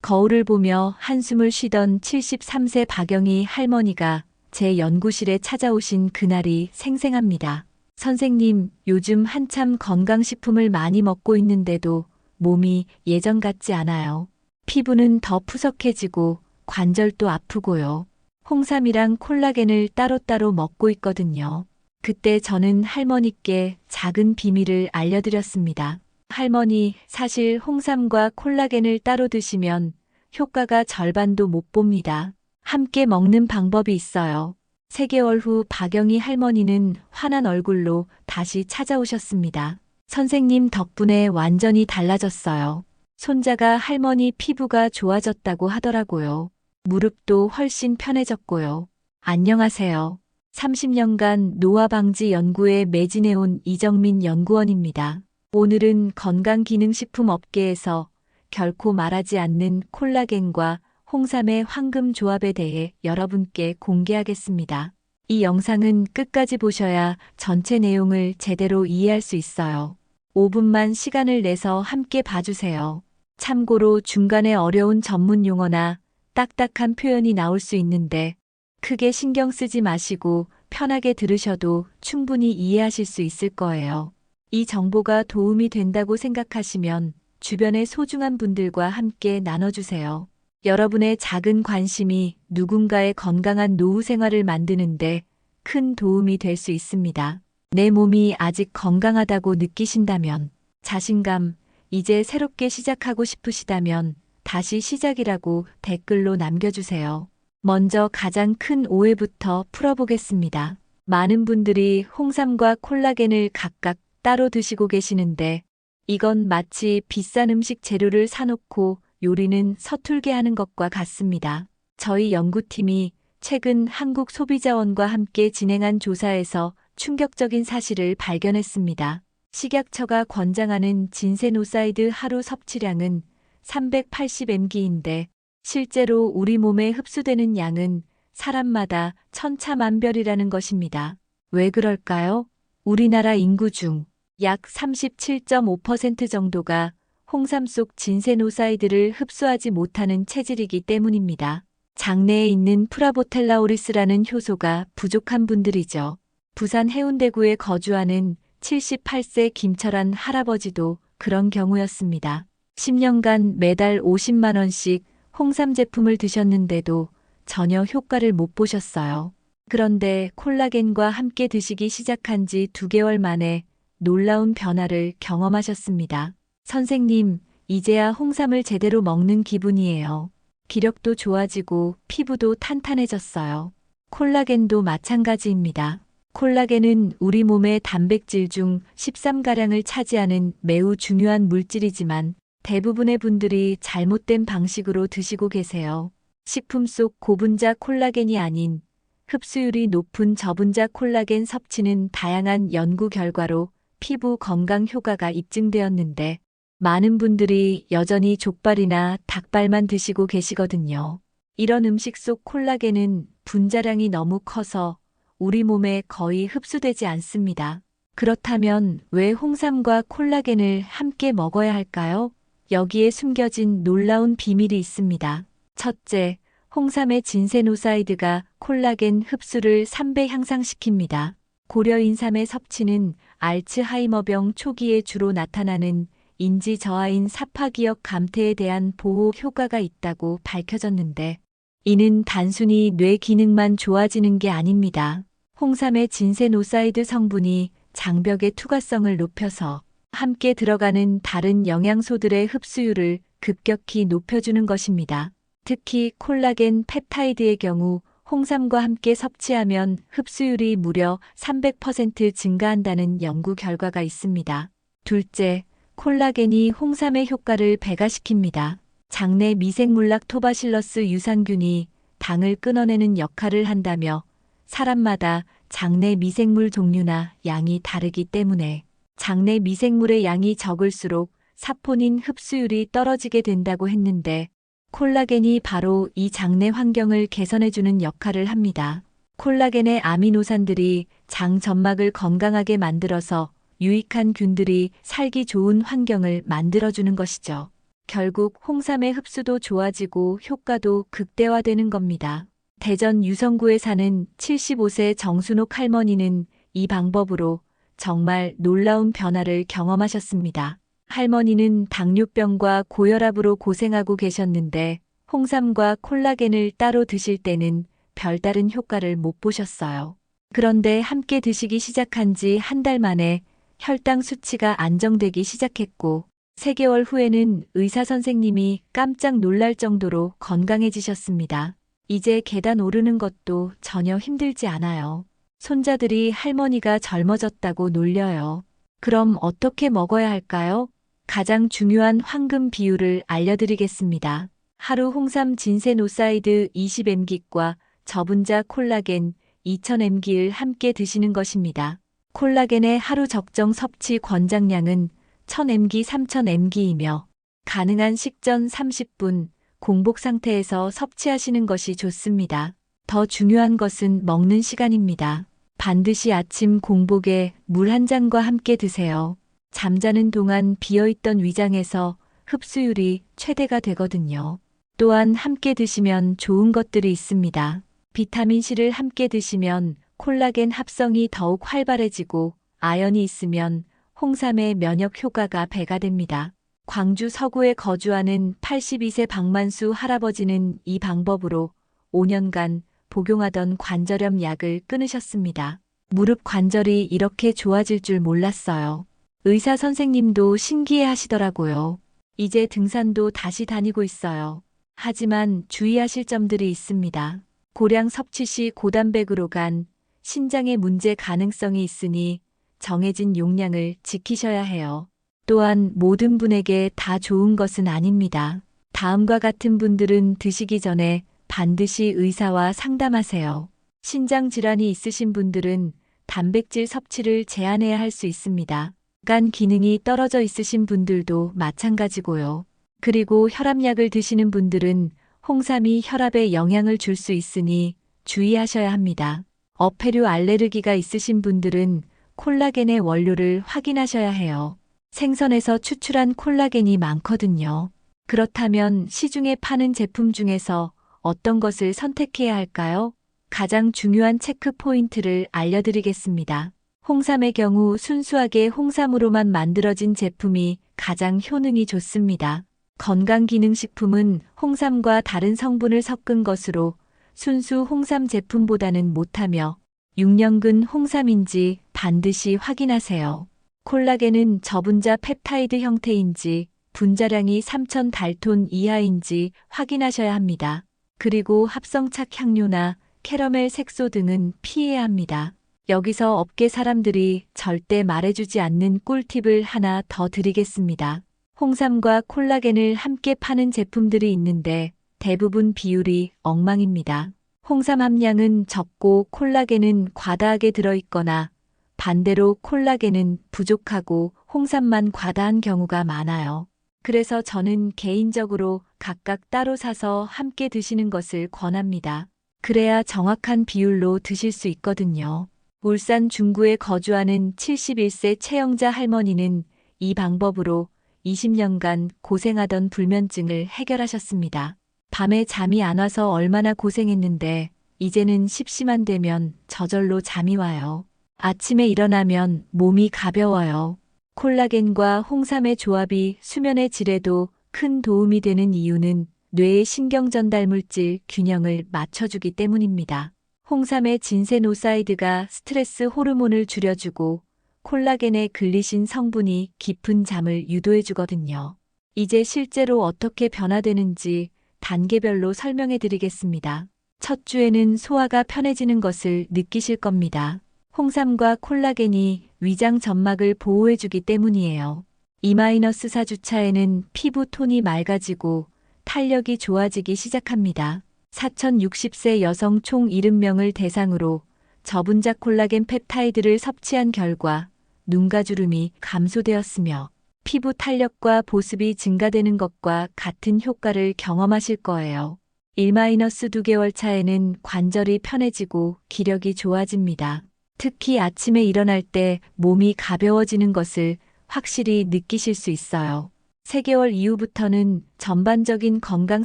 거울을 보며 한숨을 쉬던 73세 박영희 할머니가 제 연구실에 찾아오신 그날이 생생합니다. 선생님, 요즘 한참 건강식품을 많이 먹고 있는데도 몸이 예전 같지 않아요. 피부는 더 푸석해지고 관절도 아프고요. 홍삼이랑 콜라겐을 따로따로 먹고 있거든요. 그때 저는 할머니께 작은 비밀을 알려드렸습니다. 할머니, 사실 홍삼과 콜라겐을 따로 드시면 효과가 절반도 못 봅니다. 함께 먹는 방법이 있어요. 3개월 후 박영희 할머니는 환한 얼굴로 다시 찾아오셨습니다. 선생님 덕분에 완전히 달라졌어요. 손자가 할머니 피부가 좋아졌다고 하더라고요. 무릎도 훨씬 편해졌고요. 안녕하세요. 30년간 노화 방지 연구에 매진해온 이정민 연구원입니다. 오늘은 건강기능식품 업계에서 결코 말하지 않는 콜라겐과 홍삼의 황금 조합에 대해 여러분께 공개하겠습니다. 이 영상은 끝까지 보셔야 전체 내용을 제대로 이해할 수 있어요. 5분만 시간을 내서 함께 봐주세요. 참고로 중간에 어려운 전문 용어나 딱딱한 표현이 나올 수 있는데 크게 신경 쓰지 마시고 편하게 들으셔도 충분히 이해하실 수 있을 거예요. 이 정보가 도움이 된다고 생각하시면 주변의 소중한 분들과 함께 나눠주세요. 여러분의 작은 관심이 누군가의 건강한 노후 생활을 만드는데 큰 도움이 될 수 있습니다. 내 몸이 아직 건강하다고 느끼신다면, 자신감, 이제 새롭게 시작하고 싶으시다면 다시 시작이라고 댓글로 남겨주세요. 먼저 가장 큰 오해부터 풀어보겠습니다. 많은 분들이 홍삼과 콜라겐을 각각 따로 드시고 계시는데 이건 마치 비싼 음식 재료를 사놓고 요리는 서툴게 하는 것과 같습니다. 저희 연구팀이 최근 한국소비자원과 함께 진행한 조사에서 충격적인 사실을 발견했습니다. 식약처가 권장하는 진세노사이드 하루 섭취량은 380mg인데 실제로 우리 몸에 흡수되는 양은 사람마다 천차만별이라는 것입니다. 왜 그럴까요? 우리나라 인구 중 약 37.5% 정도가 홍삼 속 진세노사이드를 흡수하지 못하는 체질이기 때문입니다. 장내에 있는 프라보텔라오리스라는 효소가 부족한 분들이죠. 부산 해운대구에 거주하는 78세 김철한 할아버지도 그런 경우였습니다. 10년간 매달 50만 원씩 홍삼 제품을 드셨는데도 전혀 효과를 못 보셨어요. 그런데 콜라겐과 함께 드시기 시작한 지 2개월 만에 놀라운 변화를 경험하셨습니다. 선생님, 이제야 홍삼을 제대로 먹는 기분이에요. 기력도 좋아지고 피부도 탄탄해졌어요. 콜라겐도 마찬가지입니다. 콜라겐은 우리 몸의 단백질 중 13가량을 차지하는 매우 중요한 물질이지만 대부분의 분들이 잘못된 방식으로 드시고 계세요. 식품 속 고분자 콜라겐이 아닌 흡수율이 높은 저분자 콜라겐 섭취는 다양한 연구 결과로 피부 건강 효과가 입증되었는데 많은 분들이 여전히 족발이나 닭발만 드시고 계시거든요. 이런 음식 속 콜라겐은 분자량이 너무 커서 우리 몸에 거의 흡수되지 않습니다. 그렇다면 왜 홍삼과 콜라겐을 함께 먹어야 할까요? 여기에 숨겨진 놀라운 비밀이 있습니다. 첫째, 홍삼의 진세노사이드가 콜라겐 흡수를 3배 향상시킵니다. 고려 인삼의 섭취는 알츠하이머병 초기에 주로 나타나는 인지 저하인 사파기억 감퇴에 대한 보호 효과가 있다고 밝혀졌는데 이는 단순히 뇌 기능만 좋아지는 게 아닙니다. 홍삼의 진세노사이드 성분이 장벽의 투과성을 높여서 함께 들어가는 다른 영양소들의 흡수율을 급격히 높여주는 것입니다. 특히 콜라겐 펩타이드의 경우 홍삼과 함께 섭취하면 흡수율이 무려 300% 증가한다는 연구 결과가 있습니다. 둘째, 콜라겐이 홍삼의 효과를 배가시킵니다. 장내 미생물 락토바실러스 유산균이 당을 끊어내는 역할을 한다며 사람마다 장내 미생물 종류나 양이 다르기 때문에 장내 미생물의 양이 적을수록 사포닌 흡수율이 떨어지게 된다고 했는데 콜라겐이 바로 이 장내 환경을 개선해주는 역할을 합니다. 콜라겐의 아미노산들이 장 점막을 건강하게 만들어서 유익한 균들이 살기 좋은 환경을 만들어주는 것이죠. 결국 홍삼의 흡수도 좋아지고 효과도 극대화되는 겁니다. 대전 유성구에 사는 75세 정순옥 할머니는 이 방법으로 정말 놀라운 변화를 경험하셨습니다. 할머니는 당뇨병과 고혈압으로 고생하고 계셨는데 홍삼과 콜라겐을 따로 드실 때는 별다른 효과를 못 보셨어요. 그런데 함께 드시기 시작한 지 한 달 만에 혈당 수치가 안정되기 시작했고 3개월 후에는 의사 선생님이 깜짝 놀랄 정도로 건강해지셨습니다. 이제 계단 오르는 것도 전혀 힘들지 않아요. 손자들이 할머니가 젊어졌다고 놀려요. 그럼 어떻게 먹어야 할까요? 가장 중요한 황금 비율을 알려드리겠습니다. 하루 홍삼 진세노사이드 20mg과 저분자 콜라겐 2000mg를 함께 드시는 것입니다. 콜라겐의 하루 적정 섭취 권장량은 1000mg, 3000mg이며 가능한 식전 30분 공복 상태에서 섭취하시는 것이 좋습니다. 더 중요한 것은 먹는 시간입니다. 반드시 아침 공복에 물 한 잔과 함께 드세요. 잠자는 동안 비어있던 위장에서 흡수율이 최대가 되거든요. 또한 함께 드시면 좋은 것들이 있습니다. 비타민C를 함께 드시면 콜라겐 합성이 더욱 활발해지고 아연이 있으면 홍삼의 면역 효과가 배가 됩니다. 광주 서구에 거주하는 82세 박만수 할아버지는 이 방법으로 5년간 복용하던 관절염 약을 끊으셨습니다. 무릎 관절이 이렇게 좋아질 줄 몰랐어요. 의사 선생님도 신기해 하시더라고요. 이제 등산도 다시 다니고 있어요. 하지만 주의하실 점들이 있습니다. 고량 섭취 시 고단백으로 간 신장에 문제 가능성이 있으니 정해진 용량을 지키셔야 해요. 또한 모든 분에게 다 좋은 것은 아닙니다. 다음과 같은 분들은 드시기 전에 반드시 의사와 상담하세요. 신장 질환이 있으신 분들은 단백질 섭취를 제한해야 할 수 있습니다. 간 기능이 떨어져 있으신 분들도 마찬가지고요. 그리고 혈압약을 드시는 분들은 홍삼이 혈압에 영향을 줄 수 있으니 주의하셔야 합니다. 어패류 알레르기가 있으신 분들은 콜라겐의 원료를 확인하셔야 해요. 생선에서 추출한 콜라겐이 많거든요. 그렇다면 시중에 파는 제품 중에서 어떤 것을 선택해야 할까요? 가장 중요한 체크 포인트를 알려드리겠습니다. 홍삼의 경우 순수하게 홍삼으로만 만들어진 제품이 가장 효능이 좋습니다. 건강기능식품은 홍삼과 다른 성분을 섞은 것으로 순수 홍삼 제품보다는 못하며 6년근 홍삼인지 반드시 확인하세요. 콜라겐은 저분자 펩타이드 형태인지 분자량이 3000 달톤 이하인지 확인하셔야 합니다. 그리고 합성착 향료나 캐러멜 색소 등은 피해야 합니다. 여기서 업계 사람들이 절대 말해주지 않는 꿀팁을 하나 더 드리겠습니다. 홍삼과 콜라겐을 함께 파는 제품들이 있는데 대부분 비율이 엉망입니다. 홍삼 함량은 적고 콜라겐은 과다하게 들어있거나 반대로 콜라겐은 부족하고 홍삼만 과다한 경우가 많아요. 그래서 저는 개인적으로 각각 따로 사서 함께 드시는 것을 권합니다. 그래야 정확한 비율로 드실 수 있거든요. 울산 중구에 거주하는 71세 최영자 할머니는 이 방법으로 20년간 고생하던 불면증을 해결하셨습니다. 밤에 잠이 안 와서 얼마나 고생했는데 이제는 십시만 되면 저절로 잠이 와요. 아침에 일어나면 몸이 가벼워요. 콜라겐과 홍삼의 조합이 수면의 질에도 큰 도움이 되는 이유는 뇌의 신경전달물질 균형을 맞춰주기 때문입니다. 홍삼의 진세노사이드가 스트레스 호르몬을 줄여주고 콜라겐의 글리신 성분이 깊은 잠을 유도해주거든요. 이제 실제로 어떻게 변화되는지 단계별로 설명해 드리겠습니다. 첫 주에는 소화가 편해지는 것을 느끼실 겁니다. 홍삼과 콜라겐이 위장 점막을 보호해주기 때문이에요. 2-4주차에는 피부 톤이 맑아지고 탄력이 좋아지기 시작합니다. 4060세 여성 총 70명을 대상으로 저분자 콜라겐 펩타이드를 섭취한 결과 눈가주름이 감소되었으며 피부 탄력과 보습이 증가되는 것과 같은 효과를 경험하실 거예요. 1-2개월 차에는 관절이 편해지고 기력이 좋아집니다. 특히 아침에 일어날 때 몸이 가벼워지는 것을 확실히 느끼실 수 있어요. 3개월 이후부터는 전반적인 건강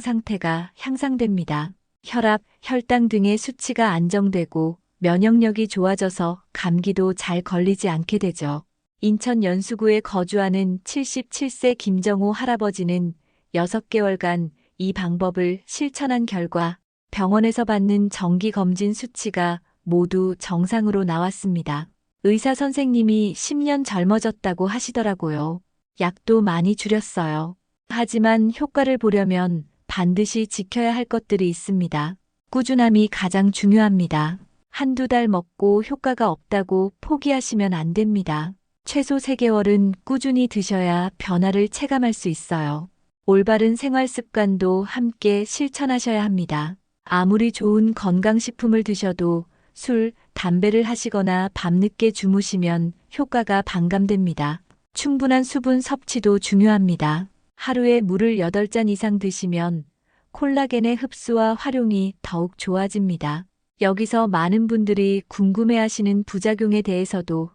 상태가 향상됩니다. 혈압, 혈당 등의 수치가 안정되고 면역력이 좋아져서 감기도 잘 걸리지 않게 되죠. 인천 연수구에 거주하는 77세 김정호 할아버지는 6개월간 이 방법을 실천한 결과 병원에서 받는 정기검진 수치가 모두 정상으로 나왔습니다. 의사 선생님이 10년 젊어졌다고 하시더라고요. 약도 많이 줄였어요. 하지만 효과를 보려면 반드시 지켜야 할 것들이 있습니다. 꾸준함이 가장 중요합니다. 한두 달 먹고 효과가 없다고 포기하시면 안 됩니다. 최소 3개월은 꾸준히 드셔야 변화를 체감할 수 있어요. 올바른 생활 습관도 함께 실천하셔야 합니다. 아무리 좋은 건강식품을 드셔도 술, 담배를 하시거나 밤늦게 주무시면 효과가 반감됩니다. 충분한 수분 섭취도 중요합니다. 하루에 물을 8잔 이상 드시면 콜라겐의 흡수와 활용이 더욱 좋아집니다. 여기서 많은 분들이 궁금해하시는 부작용에 대해서도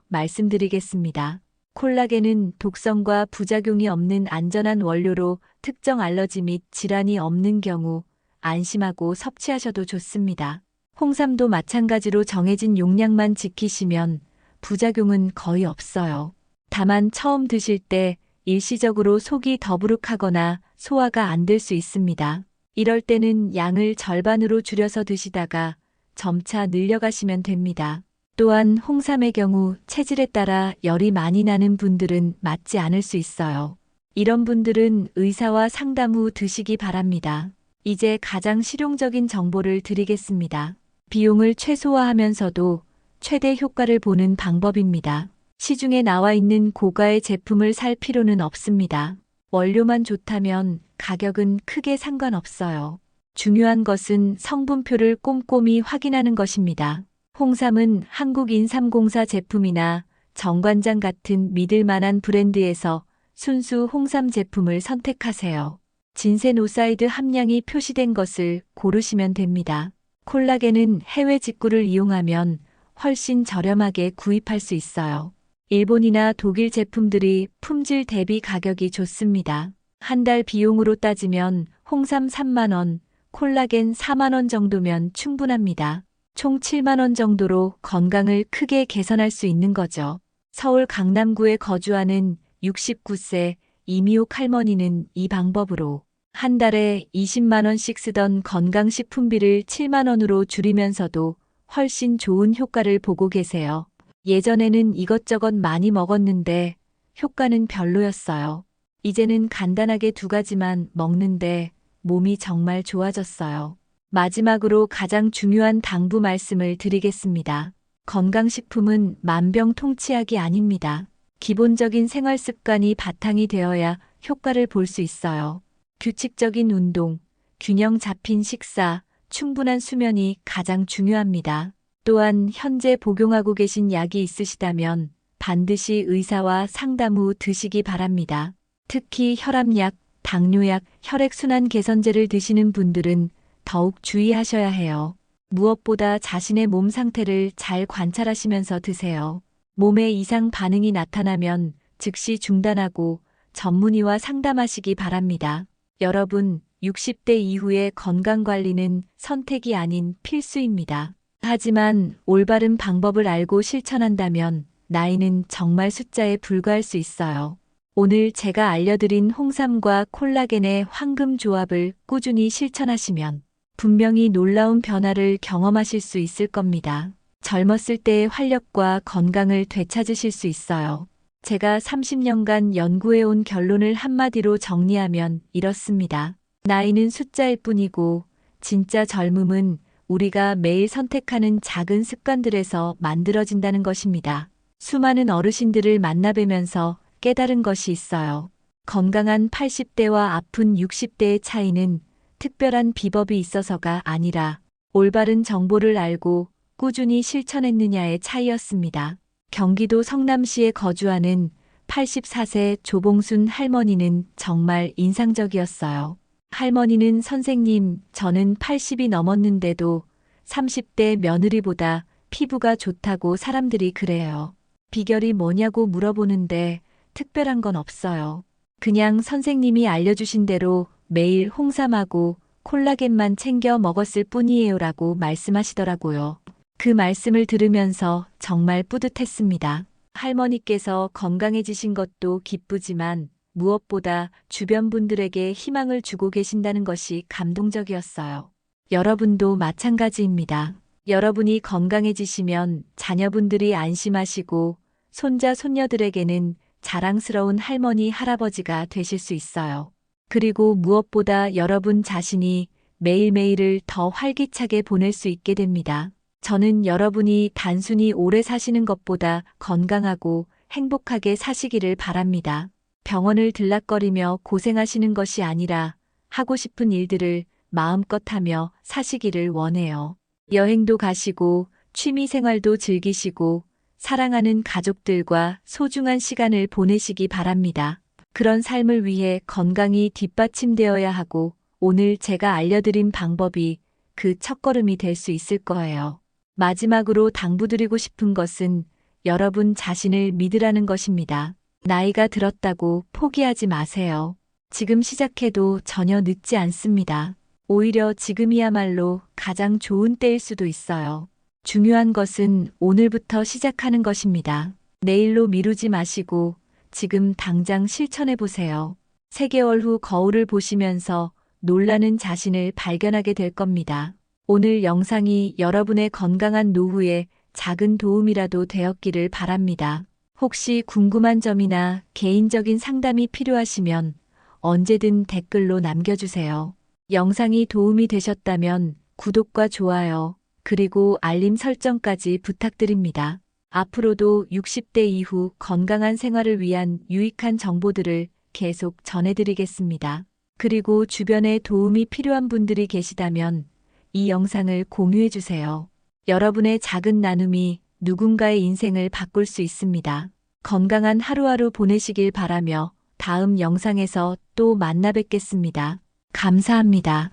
말씀드리겠습니다. 콜라겐은 독성과 부작용이 없는 안전한 원료로 특정 알러지 및 질환이 없는 경우 안심하고 섭취하셔도 좋습니다. 홍삼도 마찬가지로 정해진 용량만 지키시면 부작용은 거의 없어요. 다만 처음 드실 때 일시적으로 속이 더부룩하거나 소화가 안 될 수 있습니다. 이럴 때는 양을 절반으로 줄여서 드시다가 점차 늘려가시면 됩니다. 또한 홍삼의 경우 체질에 따라 열이 많이 나는 분들은 맞지 않을 수 있어요. 이런 분들은 의사와 상담 후 드시기 바랍니다. 이제 가장 실용적인 정보를 드리겠습니다. 비용을 최소화하면서도 최대 효과를 보는 방법입니다. 시중에 나와 있는 고가의 제품을 살 필요는 없습니다. 원료만 좋다면 가격은 크게 상관없어요. 중요한 것은 성분표를 꼼꼼히 확인하는 것입니다. 홍삼은 한국인삼공사 제품이나 정관장 같은 믿을 만한 브랜드에서 순수 홍삼 제품을 선택하세요. 진세노사이드 함량이 표시된 것을 고르시면 됩니다. 콜라겐은 해외 직구를 이용하면 훨씬 저렴하게 구입할 수 있어요. 일본이나 독일 제품들이 품질 대비 가격이 좋습니다. 한 달 비용으로 따지면 홍삼 3만 원, 콜라겐 4만 원 정도면 충분합니다. 총 7만 원 정도로 건강을 크게 개선할 수 있는 거죠. 서울 강남구에 거주하는 69세 이미옥 할머니는 이 방법으로 한 달에 20만 원씩 쓰던 건강식품비를 7만 원으로 줄이면서도 훨씬 좋은 효과를 보고 계세요. 예전에는 이것저것 많이 먹었는데 효과는 별로였어요. 이제는 간단하게 2가지만 먹는데 몸이 정말 좋아졌어요. 마지막으로 가장 중요한 당부 말씀을 드리겠습니다. 건강식품은 만병통치약이 아닙니다. 기본적인 생활 습관이 바탕이 되어야 효과를 볼 수 있어요. 규칙적인 운동, 균형 잡힌 식사, 충분한 수면이 가장 중요합니다. 또한 현재 복용하고 계신 약이 있으시다면 반드시 의사와 상담 후 드시기 바랍니다. 특히 혈압약, 당뇨약, 혈액순환 개선제를 드시는 분들은 더욱 주의하셔야 해요. 무엇보다 자신의 몸 상태를 잘 관찰하시면서 드세요. 몸에 이상 반응이 나타나면 즉시 중단하고 전문의와 상담하시기 바랍니다. 여러분, 60대 이후의 건강관리는 선택이 아닌 필수입니다. 하지만 올바른 방법을 알고 실천한다면 나이는 정말 숫자에 불과할 수 있어요. 오늘 제가 알려드린 홍삼과 콜라겐의 황금 조합을 꾸준히 실천하시면 분명히 놀라운 변화를 경험하실 수 있을 겁니다. 젊었을 때의 활력과 건강을 되찾으실 수 있어요. 제가 30년간 연구해온 결론을 한마디로 정리하면 이렇습니다. 나이는 숫자일 뿐이고 진짜 젊음은 우리가 매일 선택하는 작은 습관들에서 만들어진다는 것입니다. 수많은 어르신들을 만나뵈면서 깨달은 것이 있어요. 건강한 80대와 아픈 60대의 차이는 특별한 비법이 있어서가 아니라 올바른 정보를 알고 꾸준히 실천했느냐의 차이였습니다. 경기도 성남시에 거주하는 84세 조봉순 할머니는 정말 인상적이었어요. 할머니는 선생님, 저는 80이 넘었는데도 30대 며느리보다 피부가 좋다고 사람들이 그래요. 비결이 뭐냐고 물어보는데 특별한 건 없어요. 그냥 선생님이 알려주신 대로 매일 홍삼하고 콜라겐만 챙겨 먹었을 뿐이에요라고 말씀하시더라고요. 그 말씀을 들으면서 정말 뿌듯했습니다. 할머니께서 건강해지신 것도 기쁘지만 무엇보다 주변 분들에게 희망을 주고 계신다는 것이 감동적이었어요. 여러분도 마찬가지입니다. 여러분이 건강해지시면 자녀분들이 안심하시고 손자, 손녀들에게는 자랑스러운 할머니, 할아버지가 되실 수 있어요. 그리고 무엇보다 여러분 자신이 매일매일을 더 활기차게 보낼 수 있게 됩니다. 저는 여러분이 단순히 오래 사시는 것보다 건강하고 행복하게 사시기를 바랍니다. 병원을 들락거리며 고생하시는 것이 아니라 하고 싶은 일들을 마음껏 하며 사시기를 원해요. 여행도 가시고 취미 생활도 즐기시고 사랑하는 가족들과 소중한 시간을 보내시기 바랍니다. 그런 삶을 위해 건강이 뒷받침되어야 하고 오늘 제가 알려드린 방법이 그 첫걸음이 될 수 있을 거예요. 마지막으로 당부드리고 싶은 것은 여러분 자신을 믿으라는 것입니다. 나이가 들었다고 포기하지 마세요. 지금 시작해도 전혀 늦지 않습니다. 오히려 지금이야말로 가장 좋은 때일 수도 있어요. 중요한 것은 오늘부터 시작하는 것입니다. 내일로 미루지 마시고 지금 당장 실천해 보세요. 3개월 후 거울을 보시면서 놀라는 자신을 발견하게 될 겁니다. 오늘 영상이 여러분의 건강한 노후에 작은 도움이라도 되었기를 바랍니다. 혹시 궁금한 점이나 개인적인 상담이 필요하시면 언제든 댓글로 남겨주세요. 영상이 도움이 되셨다면 구독과 좋아요, 그리고 알림 설정까지 부탁드립니다. 앞으로도 60대 이후 건강한 생활을 위한 유익한 정보들을 계속 전해드리겠습니다. 그리고 주변에 도움이 필요한 분들이 계시다면 이 영상을 공유해주세요. 여러분의 작은 나눔이 누군가의 인생을 바꿀 수 있습니다. 건강한 하루하루 보내시길 바라며 다음 영상에서 또 만나 뵙겠습니다. 감사합니다.